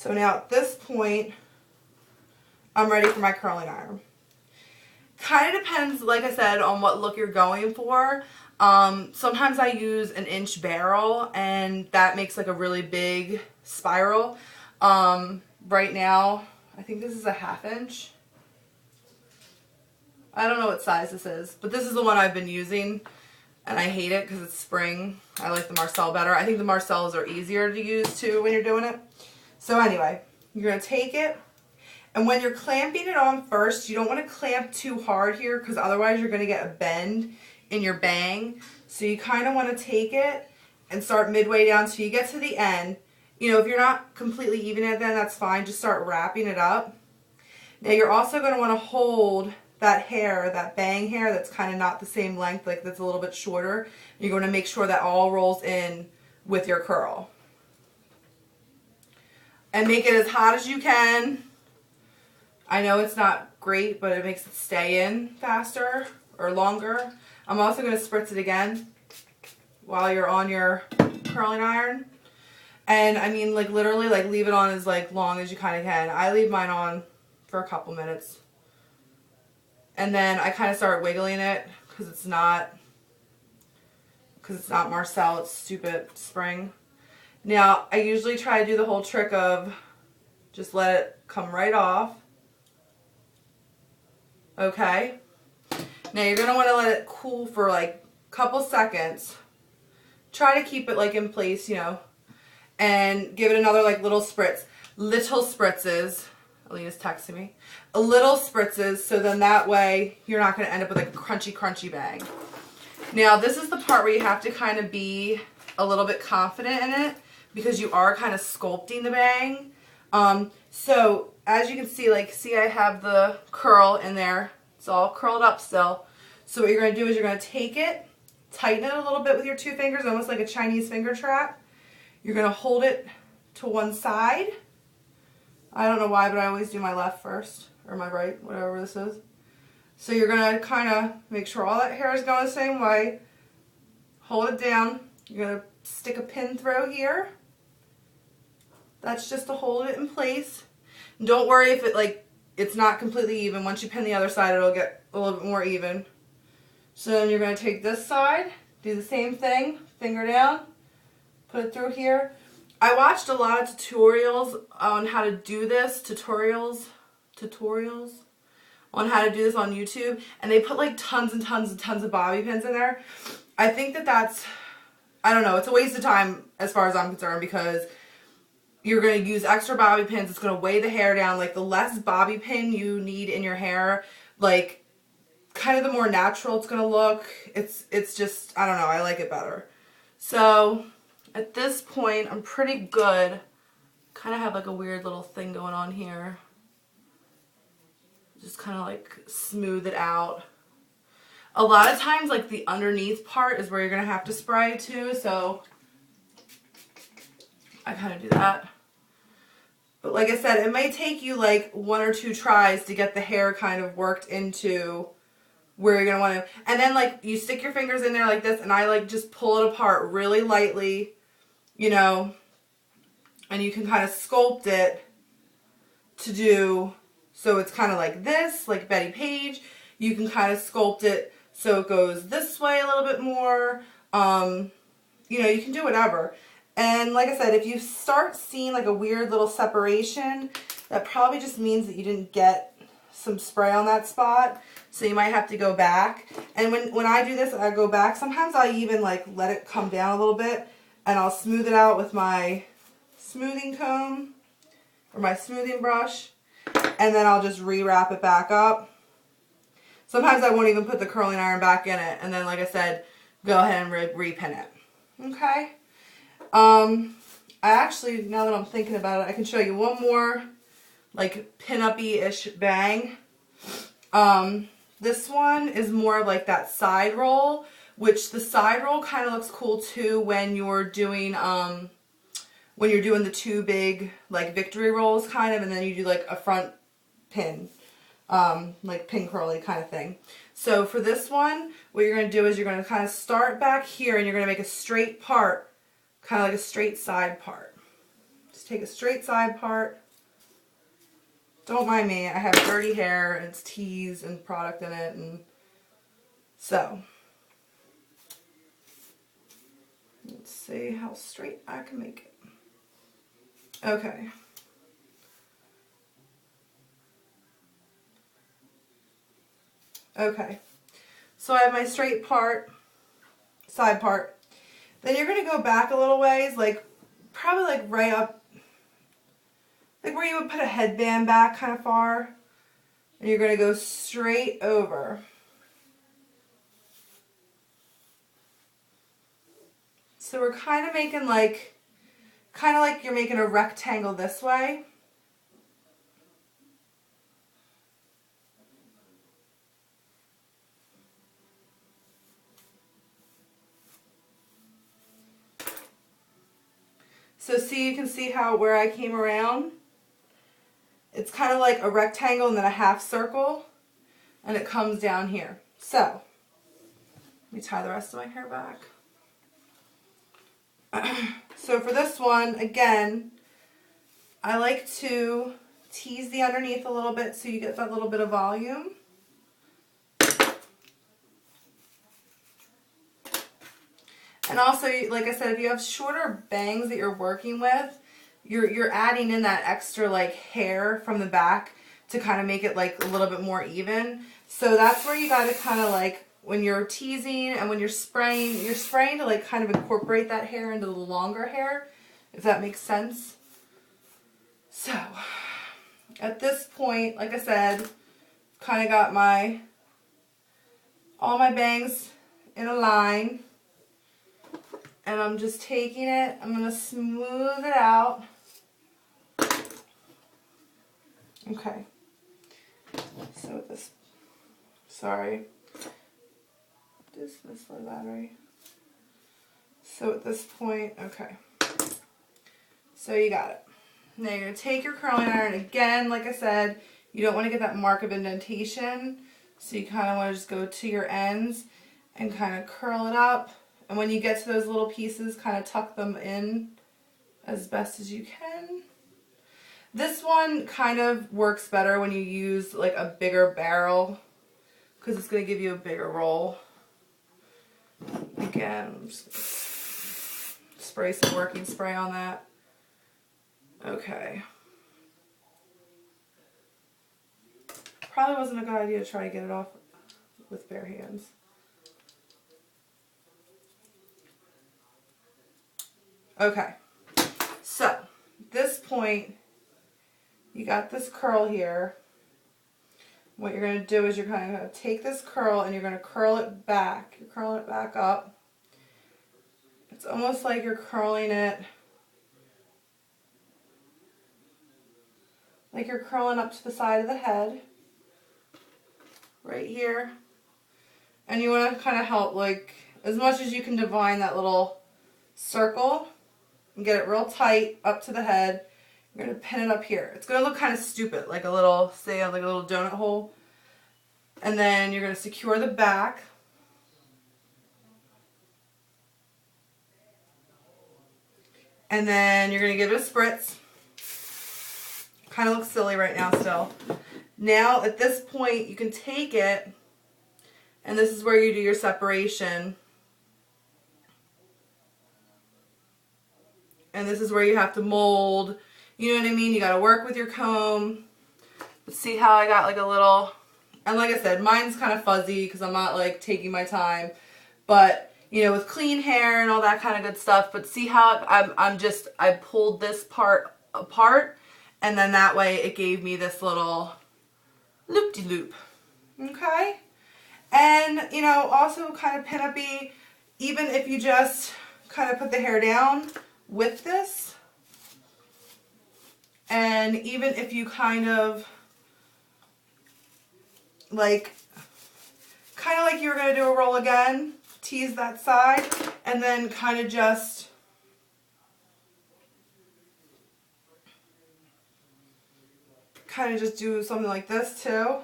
So now at this point, I'm ready for my curling iron. Kind of depends, like I said, on what look you're going for. Sometimes I use an inch barrel and that makes like a really big spiral. Right now, I think this is a 1/2 inch. I don't know what size this is, but this is the one I've been using and I hate it because it's spring. I like the Marcel better. I think the Marcels are easier to use too when you're doing it. So anyway, you're going to take it, and when you're clamping it on first, you don't want to clamp too hard here because otherwise you're going to get a bend in your bang. So you kind of want to take it and start midway down so you get to the end. You know, if you're not completely even at then, that's fine. Just start wrapping it up. Now you're also going to want to hold that hair, that bang hair that's kind of not the same length, like that's a little bit shorter. You're going to make sure that all rolls in with your curl. And make it as hot as you can. I know it's not great, but it makes it stay in faster or longer. I'm also going to spritz it again while you're on your curling iron. And I mean, like literally, like leave it on as like long as you kind of can. I leave mine on for a couple minutes. And then I kind of start wiggling it because it's not Marcel, it's stupid spring. Now, I usually try to do the whole trick of just let it come right off. Okay. Now you're going to want to let it cool for like a couple seconds. Try to keep it like in place, you know, and give it another like little spritz. Little spritzes. Alina's texting me. Little spritzes, so then that way you're not going to end up with like a crunchy bang. Now this is the part where you have to kind of be a little bit confident in it because you are kind of sculpting the bang. So as you can see, I have the curl in there. It's all curled up still. So what you're going to do is you're going to take it, tighten it a little bit with your 2 fingers, almost like a Chinese finger trap. You're going to hold it to one side. I don't know why, but I always do my left first, or my right, whatever this is. So you're going to kind of make sure all that hair is going the same way. Hold it down. You're going to stick a pin through here. That's just to hold it in place. And don't worry if it's not completely even. Once you pin the other side, it'll get a little bit more even. So then you're going to take this side, do the same thing, finger down, put it through here. I watched a lot of tutorials on how to do this, tutorials on how to do this on YouTube, and they put like tons and tons and tons of bobby pins in there. I think that's, I don't know, it's a waste of time as far as I'm concerned because you're going to use extra bobby pins. It's going to weigh the hair down. Like the less bobby pin you need in your hair, like kind of the more natural it's going to look. It's just, I don't know, I like it better. So at this point, I'm pretty good. Kind of have like a weird little thing going on here. Just kind of like smooth it out. A lot of times, like the underneath part is where you're going to have to spray too, so I kind of do that. But like I said, it may take you like 1 or 2 tries to get the hair kind of worked into where you're going to want to. And then like you stick your fingers in there like this, and I like just pull it apart really lightly, you know, and you can kind of sculpt it to do so it's kind of like this, like Betty Page. You can kind of sculpt it so it goes this way a little bit more. You know, you can do whatever. And like I said, if you start seeing like a weird little separation, that probably just means that you didn't get some spray on that spot. So you might have to go back. And when I do this, I go back. Sometimes I even like let it come down a little bit, and I'll smooth it out with my smoothing comb or my smoothing brush. And then I'll just re-wrap it back up. Sometimes I won't even put the curling iron back in it. And then, like I said, go ahead and re-pin it. Okay? I actually, now that I'm thinking about it, I can show you one more, like, pin-up-y-ish bang. This one is more of like that side roll, which the side roll kind of looks cool too when you're doing, the 2 big, like, victory rolls kind of, and then you do like a front pin, like pin curly kind of thing. So for this one, what you're going to do is you're going to kind of start back here, and you're going to make a straight part, kind of like a straight side part. Just take a straight side part. Don't mind me, I have dirty hair and it's teased and product in it, and so let's see how straight I can make it. Okay. Okay. So I have my straight part, side part. Then you're going to go back a little ways, like probably like right up, like where you would put a headband back kind of far. And you're going to go straight over. So we're kind of making like, you're making a rectangle this way. So see, you can see how where I came around? It's kind of like a rectangle and then a half circle, and it comes down here. So, let me tie the rest of my hair back. So for this one, again, I like to tease the underneath a little bit so you get that little bit of volume. And also, like I said, if you have shorter bangs that you're working with, you're adding in that extra like hair from the back to kind of make it like a little bit more even. So that's where you got to kind of like, when you're teasing and when you're spraying to like kind of incorporate that hair into the longer hair, if that makes sense. So at this point, like I said, kind of got all my bangs in a line. And I'm just taking it, I'm going to smooth it out. Okay. So this, sorry. Dismiss my battery. So at this point, okay. So you got it. Now you're going to take your curling iron. Again, like I said, you don't want to get that mark of indentation. So you kind of want to just go to your ends and kind of curl it up. And when you get to those little pieces, kind of tuck them in as best as you can. This one kind of works better when you use like a bigger barrel because it's going to give you a bigger roll. Again, I'm just going to spray some working spray on that. Okay. Probably wasn't a good idea to try to get it off with bare hands. Okay, so at this point, you got this curl here. What you're going to do is you're kind of going to take this curl and you're going to curl it back. You're curling it back up. It's almost like you're curling it, like you're curling up to the side of the head, right here. And you want to kind of help, like, as much as you can define that little circle. And get it real tight up to the head. You're going to pin it up here. It's going to look kind of stupid, like a little, say, like a little donut hole. And then you're going to secure the back. And then you're going to give it a spritz. Kind of looks silly right now still. Now, at this point, you can take it, and this is where you do your separation. And this is where you have to mold. You know what I mean? You got to work with your comb. But see how I got like a little... And like I said, mine's kind of fuzzy because I'm not like taking my time. But, you know, with clean hair and all that kind of good stuff. But see how I pulled this part apart. And then that way it gave me this little loop-de-loop. Okay? And, you know, also kind of pin-up-y, even if you just kind of put the hair down with this, and even if you kind of like you were going to do a roll again, tease that side, and then kind of just do something like this too.